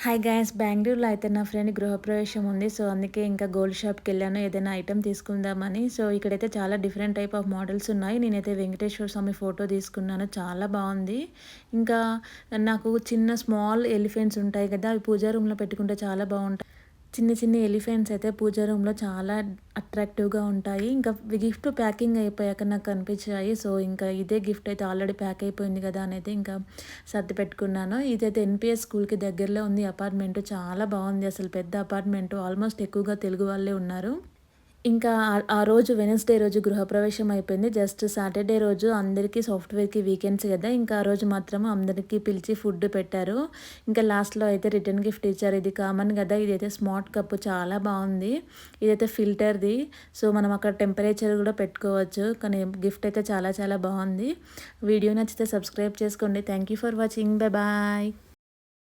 Hi guys బెంగళూరులో అయితే నా ఫ్రెండ్ గృహప్రవేశం ఉంది. సో, అందుకే ఇంకా గోల్డ్ షాప్‌కెళ్ళాను. ఏదైనా ఐటెమ్ తీసుకుందామని. సో, ఇక్కడైతే చాలా డిఫరెంట్ టైప్ ఆఫ్ మోడల్స్ ఉన్నాయి. నేనైతే వెంకటేశ్వర స్వామి ఫోటో తీసుకున్నాను. చాలా బావుంది. ఇంకా నాకు చిన్న స్మాల్ ఎలిఫెంట్స్ ఉంటాయి కదా! అవి పూజా రూమ్‌లో పెట్టుకుంటే చాలా బావుంటాయి. చిన్ని చిన్ని ఎలిఫెంట్స్ అయితే పూజా రూమ్‌లో చాలా అట్రాక్టివ్‌గా ఉంటాయి. ఇంకా గిఫ్ట్ ప్యాకింగ్ అయిపోయాక నాకు కనిపించాయి. సో, ఇంకా ఇదే గిఫ్ట్ అయితే ఆల్రెడీ ప్యాక్ అయిపోయింది కదా! అనైతే ఇంకా సర్ది పెట్టుకున్నాను. ఇదైతే ఎన్‌పీఎస్ స్కూల్‌కి దగ్గరలో ఉంది అపార్ట్‌మెంట్. చాలా బావుంది అసలు పెద్ద అపార్ట్‌మెంట్. ఆల్మోస్ట్ ఎక్కువగా తెలుగు వాళ్ళే ఉన్నారు. ఇంకా ఆ రోజు వెడ్నెస్‌డే రోజు గృహప్రవేశం అయిపోయింది. జస్ట్ సాటర్‌డే రోజు అందరికీ సాఫ్ట్‌వేర్‌కి వీకెండ్స్ గదా! ఇంకా ఆ రోజు మాత్రం అందరికి పిలిచి ఫుడ్ పెట్టారు. ఇంకా లాస్ట్‌లో అయితే రిటర్న్ గిఫ్ట్ ఇచ్చారు. ఇది కామన్ గదా! ఇదైతే స్మార్ట్ కప్ చాలా బావుంది. ఇదైతే ఫిల్టర్‌ది. సో, మనం అక్కడ టెంపరేచర్ గూడా పెట్టుకోవచ్చు. కానీ గిఫ్ట్ అయితే చాలా చాలా బావుంది. వీడియో నచ్చితే సబ్స్క్రైబ్ చేసుకోండి. Thank you for watching. Bye.